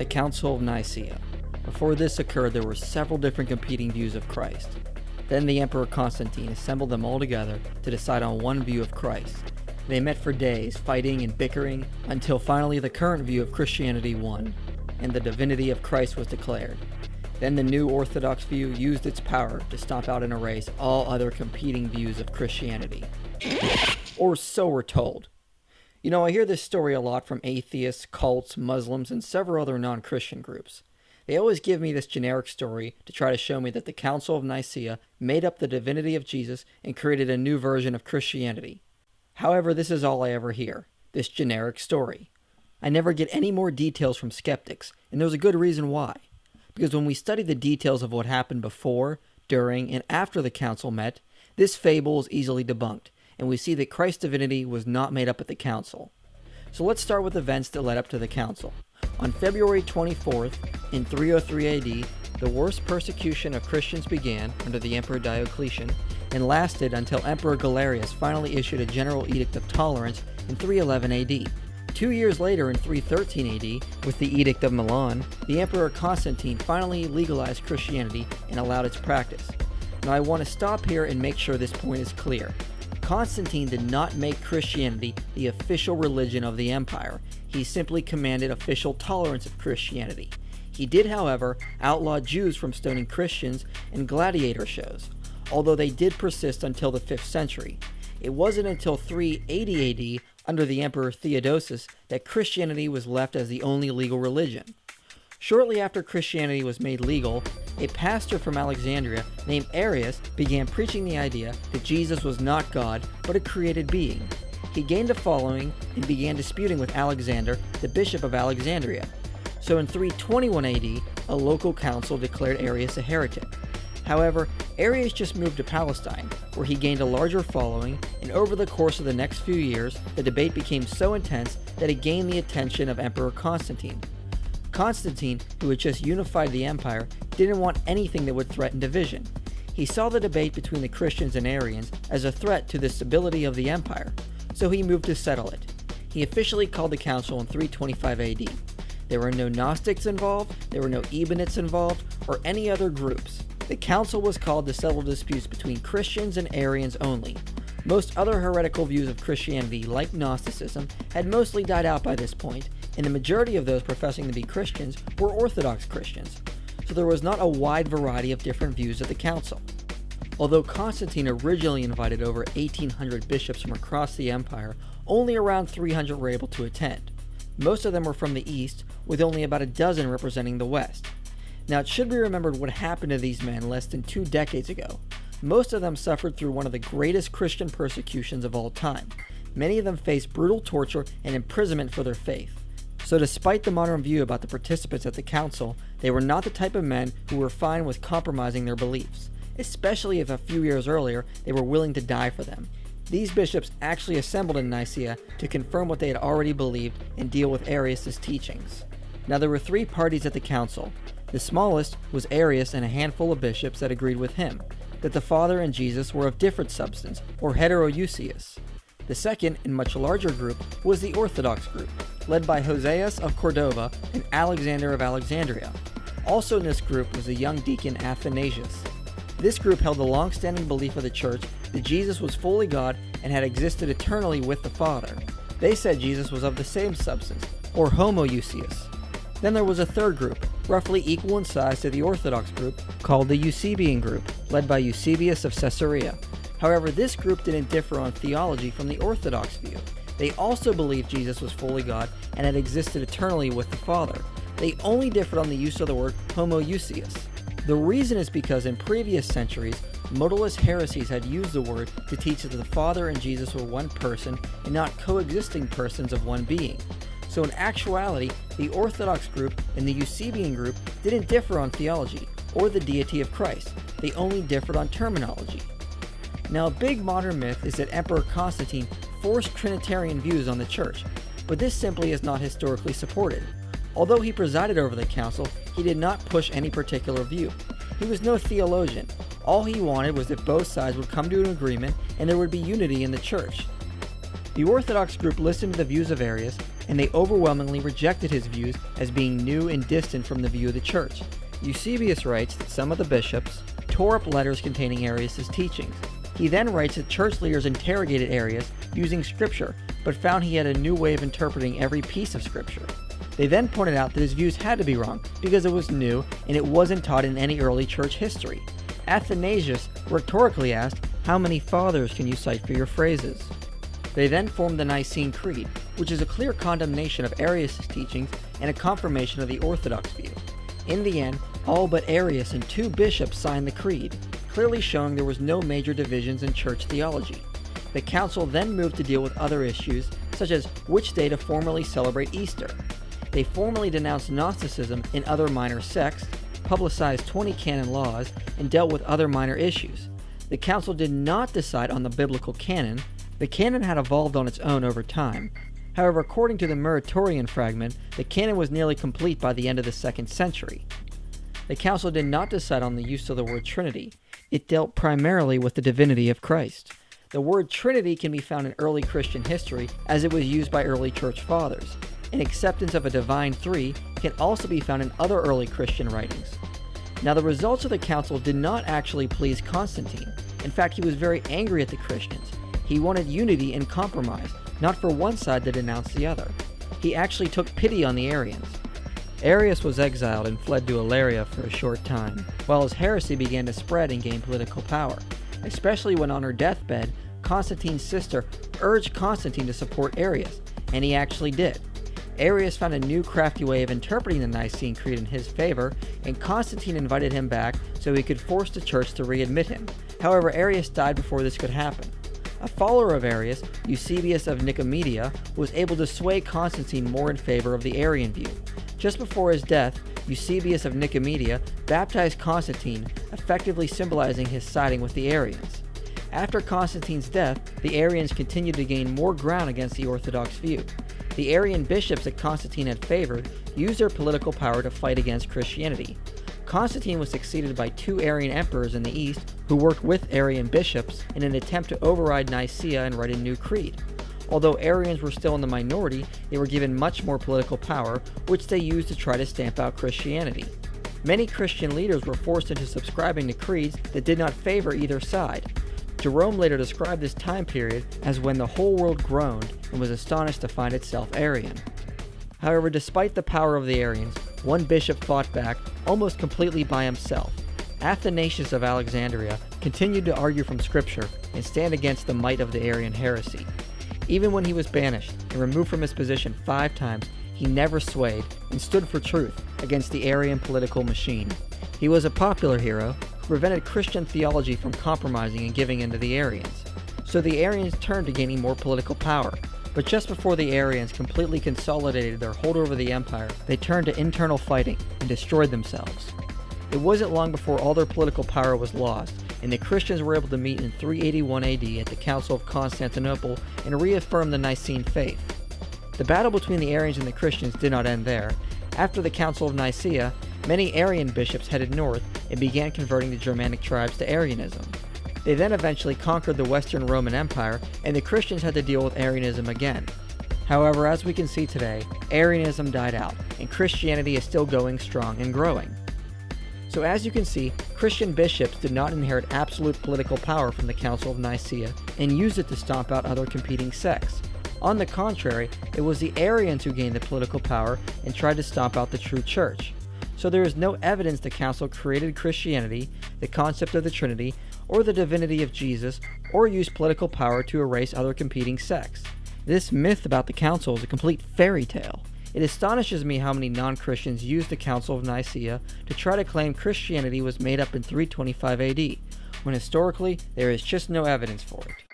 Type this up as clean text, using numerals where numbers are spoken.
the Council of Nicaea. Before this occurred, there were several different competing views of Christ. Then the Emperor Constantine assembled them all together to decide on one view of Christ. They met for days, fighting and bickering, until finally the current view of Christianity won, and the divinity of Christ was declared. Then the new Orthodox view used its power to stomp out and erase all other competing views of Christianity. Or so we're told. You know, I hear this story a lot from atheists, cults, Muslims, and several other non-Christian groups. They always give me this generic story to try to show me that the Council of Nicaea made up the divinity of Jesus and created a new version of Christianity. However, this is all I ever hear, this generic story. I never get any more details from skeptics, and there's a good reason why. Because when we study the details of what happened before, during, and after the council met, this fable is easily debunked, and we see that Christ's divinity was not made up at the council. So let's start with events that led up to the council. On February 24th, in 303 AD, the worst persecution of Christians began under the Emperor Diocletian and lasted until Emperor Galerius finally issued a general edict of tolerance in 311 AD. 2 years later, in 313 AD, with the Edict of Milan, the Emperor Constantine finally legalized Christianity and allowed its practice. Now I want to stop here and make sure this point is clear. Constantine did not make Christianity the official religion of the empire. He simply commanded official tolerance of Christianity. He did, however, outlaw Jews from stoning Christians and gladiator shows, although they did persist until the 5th century. It wasn't until 380 AD, under the Emperor Theodosius, that Christianity was left as the only legal religion. Shortly after Christianity was made legal, a pastor from Alexandria named Arius began preaching the idea that Jesus was not God, but a created being. He gained a following and began disputing with Alexander, the bishop of Alexandria. So in 321 AD, a local council declared Arius a heretic. However, Arius just moved to Palestine, where he gained a larger following, and over the course of the next few years, the debate became so intense that it gained the attention of Emperor Constantine. Constantine, who had just unified the empire, didn't want anything that would threaten division. He saw the debate between the Christians and Arians as a threat to the stability of the empire, so he moved to settle it. He officially called the council in 325 AD. There were no Gnostics involved, there were no Ebionites involved, or any other groups. The council was called to settle disputes between Christians and Arians only. Most other heretical views of Christianity, like Gnosticism, had mostly died out by this point, and the majority of those professing to be Christians were Orthodox Christians, so there was not a wide variety of different views at the council. Although Constantine originally invited over 1,800 bishops from across the empire, only around 300 were able to attend. Most of them were from the east, with only about a dozen representing the west. Now, it should be remembered what happened to these men less than 2 decades ago. Most of them suffered through one of the greatest Christian persecutions of all time. Many of them faced brutal torture and imprisonment for their faith. So despite the modern view about the participants at the council, they were not the type of men who were fine with compromising their beliefs, especially if a few years earlier they were willing to die for them. These bishops actually assembled in Nicaea to confirm what they had already believed and deal with Arius' teachings. Now there were 3 parties at the council. The smallest was Arius and a handful of bishops that agreed with him, that the Father and Jesus were of different substance, or heterousios. The second and much larger group was the Orthodox group, led by Hoseas of Cordova and Alexander of Alexandria. Also in this group was the young deacon Athanasius. This group held the long-standing belief of the church that Jesus was fully God and had existed eternally with the Father. They said Jesus was of the same substance, or homoousios. Then there was a third group, roughly equal in size to the Orthodox group, called the Eusebian group, led by Eusebius of Caesarea. However, this group didn't differ on theology from the Orthodox view. They also believed Jesus was fully God and had existed eternally with the Father. They only differed on the use of the word homoousios. The reason is because in previous centuries, modalist heresies had used the word to teach that the Father and Jesus were one person and not coexisting persons of one being. So in actuality, the Orthodox group and the Eusebian group didn't differ on theology or the deity of Christ. They only differed on terminology. Now, a big modern myth is that Emperor Constantine forced Trinitarian views on the church, but this simply is not historically supported. Although he presided over the council, he did not push any particular view. He was no theologian. All he wanted was that both sides would come to an agreement and there would be unity in the church. The Orthodox group listened to the views of Arius, and they overwhelmingly rejected his views as being new and distant from the view of the church. Eusebius writes that some of the bishops tore up letters containing Arius' teachings. He then writes that church leaders interrogated Arius using scripture, but found he had a new way of interpreting every piece of scripture. They then pointed out that his views had to be wrong because it was new and it wasn't taught in any early church history. Athanasius rhetorically asked, "How many fathers can you cite for your phrases?" They then formed the Nicene Creed, which is a clear condemnation of Arius' teachings and a confirmation of the Orthodox view. In the end, all but Arius and 2 bishops signed the creed, clearly showing there was no major divisions in church theology. The council then moved to deal with other issues, such as which day to formally celebrate Easter. They formally denounced Gnosticism and other minor sects, publicized 20 canon laws, and dealt with other minor issues. The council did not decide on the biblical canon. The canon had evolved on its own over time. However, according to the Muratorian fragment, the canon was nearly complete by the end of the 2nd century. The council did not decide on the use of the word Trinity. It dealt primarily with the divinity of Christ. The word Trinity can be found in early Christian history as it was used by early church fathers. An acceptance of a divine three can also be found in other early Christian writings. Now, the results of the council did not actually please Constantine. In fact, he was very angry at the Christians. He wanted unity and compromise, not for one side to denounce the other. He actually took pity on the Arians. Arius was exiled and fled to Ilaria for a short time, while his heresy began to spread and gain political power, especially when on her deathbed, Constantine's sister urged Constantine to support Arius, and he actually did. Arius found a new crafty way of interpreting the Nicene Creed in his favor, and Constantine invited him back so he could force the church to readmit him. However, Arius died before this could happen. A follower of Arius, Eusebius of Nicaea, was able to sway Constantine more in favor of the Arian view. Just before his death, Eusebius of Nicaea baptized Constantine, effectively symbolizing his siding with the Arians. After Constantine's death, the Arians continued to gain more ground against the Orthodox view. The Arian bishops that Constantine had favored used their political power to fight against Christianity. Constantine was succeeded by 2 Arian emperors in the east who worked with Arian bishops in an attempt to override Nicaea and write a new creed. Although Arians were still in the minority, they were given much more political power, which they used to try to stamp out Christianity. Many Christian leaders were forced into subscribing to creeds that did not favor either side. Jerome later described this time period as when the whole world groaned and was astonished to find itself Arian. However, despite the power of the Arians, one bishop fought back almost completely by himself. Athanasius of Alexandria continued to argue from Scripture and stand against the might of the Arian heresy. Even when he was banished and removed from his position 5 times, he never swayed and stood for truth against the Arian political machine. He was a popular hero who prevented Christian theology from compromising and giving in to the Arians. So the Arians turned to gaining more political power. But just before the Arians completely consolidated their hold over the empire, they turned to internal fighting and destroyed themselves. It wasn't long before all their political power was lost, and the Christians were able to meet in 381 AD at the Council of Constantinople and reaffirm the Nicene faith. The battle between the Arians and the Christians did not end there. After the Council of Nicaea, many Arian bishops headed north and began converting the Germanic tribes to Arianism. They then eventually conquered the Western Roman Empire, and the Christians had to deal with Arianism again. However, as we can see today, Arianism died out, and Christianity is still going strong and growing. So as you can see, Christian bishops did not inherit absolute political power from the Council of Nicaea and used it to stomp out other competing sects. On the contrary, it was the Arians who gained the political power and tried to stomp out the true church. So there is no evidence the council created Christianity, the concept of the Trinity, or the divinity of Jesus, or used political power to erase other competing sects. This myth about the council is a complete fairy tale. It astonishes me how many non-Christians used the Council of Nicaea to try to claim Christianity was made up in 325 AD, when historically there is just no evidence for it.